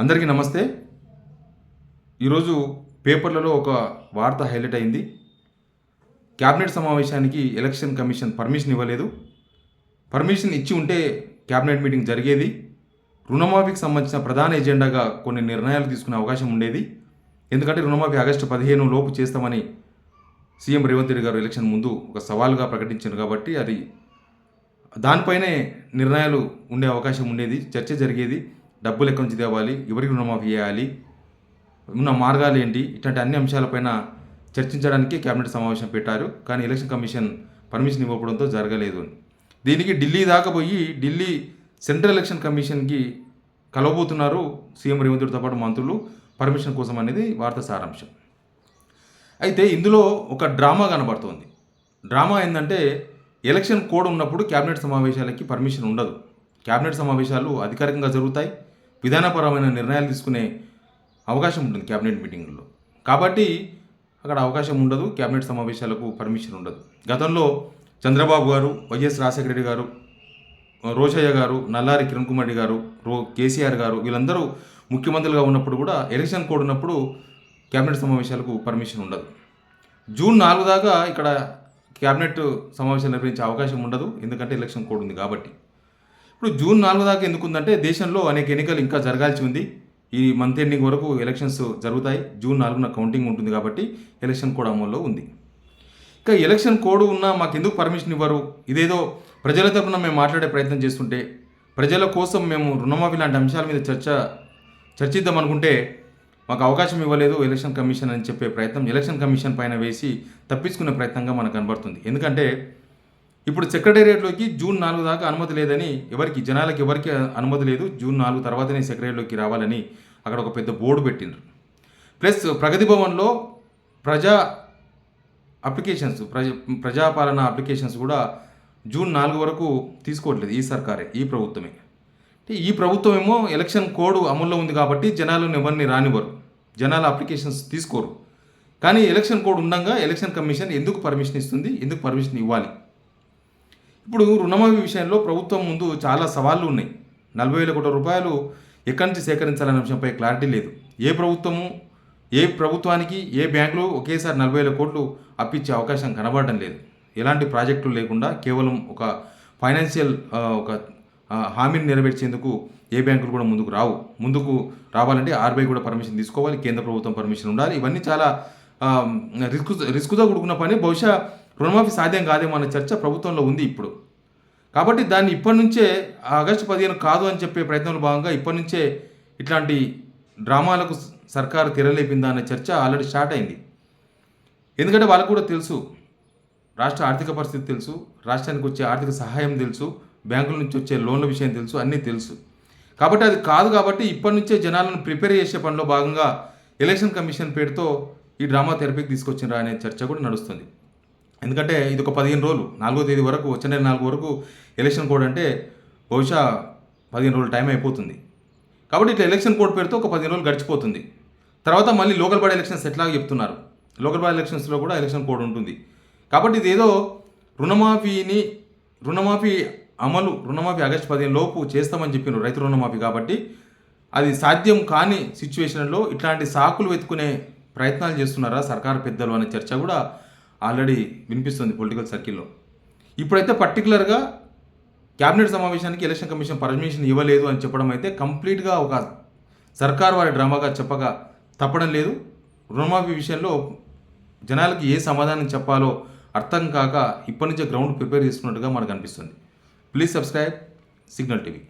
అందరికీ నమస్తే. ఈరోజు పేపర్లలో ఒక వార్త హైలైట్ అయింది. క్యాబినెట్ సమావేశానికి ఎలక్షన్ కమిషన్ పర్మిషన్ ఇవ్వలేదు. పర్మిషన్ ఇచ్చి ఉంటే క్యాబినెట్ మీటింగ్ జరిగేది. రుణమాఫీకి సంబంధించిన ప్రధాన ఎజెండాగా కొన్ని నిర్ణయాలు తీసుకునే అవకాశం ఉండేది. ఎందుకంటే రుణమాఫీ ఆగస్టు 15 లోపు చేస్తామని సీఎం రేవంత్ రెడ్డి గారు ఎలక్షన్ ముందు ఒక సవాలుగా ప్రకటించారు. కాబట్టి అది దానిపైనే నిర్ణయాలు ఉండే అవకాశం ఉండేది. చర్చ జరిగేది. డబ్బులు ఎక్కడి నుంచి తేవాలి, ఎవరికి రుణమాఫీ చేయాలి, ఉన్న మార్గాలు ఏంటి, ఇట్లాంటి అన్ని అంశాలపైన చర్చించడానికి కేబినెట్ సమావేశం పెట్టారు. కానీ ఎలక్షన్ కమిషన్ పర్మిషన్ ఇవ్వడంతో జరగలేదు. దీనికి ఢిల్లీ దాకా పోయి ఢిల్లీ సెంట్రల్ ఎలక్షన్ కమిషన్కి కలవబోతున్నారు సీఎం రేవంత్ రెడ్డితో పాటు మంత్రులు పర్మిషన్ కోసం అనేది వార్త సారాంశం. అయితే ఇందులో ఒక డ్రామా కనబడుతోంది. డ్రామా ఏంటంటే ఎలక్షన్ కోడ్ ఉన్నప్పుడు కేబినెట్ సమావేశాలకి పర్మిషన్ ఉండదు. కేబినెట్ సమావేశాలు అధికారికంగా జరుగుతాయి. విధానపరమైన నిర్ణయాలు తీసుకునే అవకాశం ఉంటుంది కేబినెట్ మీటింగుల్లో. కాబట్టి అక్కడ అవకాశం ఉండదు, కేబినెట్ సమావేశాలకు పర్మిషన్ ఉండదు. గతంలో చంద్రబాబు గారు, వైఎస్ రాజశేఖర రెడ్డి గారు, రోషయ్య గారు, నల్లారి కిరణ్ కుమార్ రెడ్డి గారు, కేసీఆర్ గారు వీళ్ళందరూ ముఖ్యమంత్రులుగా ఉన్నప్పుడు కూడా ఎలక్షన్ కోడ్ ఉన్నప్పుడు కేబినెట్ సమావేశాలకు పర్మిషన్ ఉండదు. జూన్ 4 దాకా ఇక్కడ కేబినెట్ సమావేశాలు నిర్వహించే అవకాశం ఉండదు, ఎందుకంటే ఎలక్షన్ కోడ్ ఉంది కాబట్టి. ఇప్పుడు జూన్ 4 దాకా ఎందుకుందంటే దేశంలో అనేక ఎన్నికలు ఇంకా జరగాల్సి ఉంది. ఈ మంత్ ఎండింగ్ వరకు ఎలక్షన్స్ జరుగుతాయి. జూన్ 4న కౌంటింగ్ ఉంటుంది కాబట్టి ఎలక్షన్ కోడ్ అమల్లో ఉంది. ఇక ఎలక్షన్ కోడ్ ఉన్నా మాకు ఎందుకు పర్మిషన్ ఇవ్వరు, ఇదేదో ప్రజల తరపున మేము మాట్లాడే ప్రయత్నం చేస్తుంటే, ప్రజల కోసం మేము రుణమాఫీ లాంటి అంశాల మీద చర్చిద్దాం అనుకుంటే మాకు అవకాశం ఇవ్వలేదు ఎలక్షన్ కమిషన్ అని చెప్పే ప్రయత్నం ఎలక్షన్ కమిషన్ పైన వేసి తప్పించుకునే ప్రయత్నంగా మనకు కనబడుతుంది. ఎందుకంటే ఇప్పుడు సెక్రటేరియట్లోకి జూన్ 4 దాకా అనుమతి లేదని జనాలకి ఎవరికి అనుమతి లేదు. జూన్ 4 తర్వాతనే సెక్రటేరియట్లోకి రావాలని అక్కడ ఒక పెద్ద బోర్డు పెట్టిండ్రు. ప్లస్ ప్రగతి భవన్లో ప్రజాపాలన అప్లికేషన్స్ కూడా జూన్ 4 వరకు తీసుకోవట్లేదు ఈ సర్కారే, ఈ ప్రభుత్వమే. ఈ ప్రభుత్వం ఏమో ఎలక్షన్ కోడ్ అమల్లో ఉంది కాబట్టి జనాలను ఎవరిని రానివ్వరు, జనాల అప్లికేషన్స్ తీసుకోరు. కానీ ఎలక్షన్ కోడ్ ఉండగా ఎలక్షన్ కమిషన్ ఎందుకు పర్మిషన్ ఇస్తుంది, ఎందుకు పర్మిషన్ ఇవ్వాలి? ఇప్పుడు రుణమాఫీ విషయంలో ప్రభుత్వం ముందు చాలా సవాళ్లు ఉన్నాయి. 40,000 కోట్ల రూపాయలు ఎక్కడి నుంచి సేకరించాలనే అంశంపై క్లారిటీ లేదు. ఏ ప్రభుత్వానికి ఏ బ్యాంకులు ఒకేసారి 40,000 కోట్లు అప్పించే అవకాశం కనబడడం లేదు. ఎలాంటి ప్రాజెక్టులు లేకుండా కేవలం ఒక ఫైనాన్షియల్ హామీని నెరవేర్చేందుకు ఏ బ్యాంకులు కూడా ముందుకు రావాలంటే ఆర్బీఐ కూడా పర్మిషన్ తీసుకోవాలి, కేంద్ర ప్రభుత్వం పర్మిషన్ ఉండాలి. ఇవన్నీ చాలా రిస్కుతో కూడుకున్న పని. బహుశా రుణమాఫీ సాధ్యం కాదేమో అన్న చర్చ ప్రభుత్వంలో ఉంది ఇప్పుడు. కాబట్టి దాన్ని ఇప్పటి నుంచే ఆగస్టు 15 కాదు అని చెప్పే ప్రయత్నంలో భాగంగా ఇప్పటి నుంచే ఇట్లాంటి డ్రామాలకు సర్కారు తెరలేపిందా అనే చర్చ ఆల్రెడీ స్టార్ట్ అయింది. ఎందుకంటే వాళ్ళకు కూడా తెలుసు, రాష్ట్ర ఆర్థిక పరిస్థితి తెలుసు, రాష్ట్రానికి వచ్చే ఆర్థిక సహాయం తెలుసు, బ్యాంకుల నుంచి వచ్చే లోన్ల విషయం తెలుసు, అన్నీ తెలుసు. కాబట్టి అది కాదు కాబట్టి ఇప్పటి నుంచే జనాలను ప్రిపేర్ చేసే పనిలో భాగంగా ఎలక్షన్ కమిషన్ పేరుతో ఈ డ్రామా తెరపైకి తీసుకొచ్చినరా అనే చర్చ కూడా నడుస్తుంది. ఎందుకంటే ఇది ఒక 15 రోజులు, 4వ తేదీ వరకు, వచ్చే నెల 4 వరకు ఎలక్షన్ కోడ్ అంటే బహుశా 15 రోజులు టైం అయిపోతుంది. కాబట్టి ఇట్లా ఎలక్షన్ కోడ్ పేరుతో ఒక 15 రోజులు గడిచిపోతుంది. తర్వాత మళ్ళీ లోకల్ బాడీ ఎలక్షన్స్ ఎట్లాగా చెప్తున్నారు, లోకల్ బాడీ ఎలక్షన్స్లో కూడా ఎలక్షన్ కోడ్ ఉంటుంది. కాబట్టి ఇదేదో రుణమాఫీ ఆగస్టు 15 లోపు చేస్తామని చెప్పినారు రైతు రుణమాఫీ. కాబట్టి అది సాధ్యం కాని సిచ్యువేషన్లో ఇట్లాంటి సాకులు వెతుకునే ప్రయత్నాలు చేస్తున్నారా సర్కారు పెద్దలు అనే చర్చ కూడా ఆల్రెడీ వినిపిస్తుంది పొలిటికల్ సర్కిల్లో. ఇప్పుడైతే పర్టికులర్గా క్యాబినెట్ సమావేశానికి ఎలక్షన్ కమిషన్ పర్మిషన్ ఇవ్వలేదు అని చెప్పడం అయితే కంప్లీట్గా ఒక సర్కార్ వారి డ్రామాగా చెప్పగా తప్పడం లేదు. రుణమాఫీ విషయంలో జనాలకి ఏ సమాధానం చెప్పాలో అర్థం కాక ఇప్పటి నుంచే గ్రౌండ్ ప్రిపేర్ చేసుకున్నట్టుగా మనకు అనిపిస్తుంది. Please subscribe signal TV.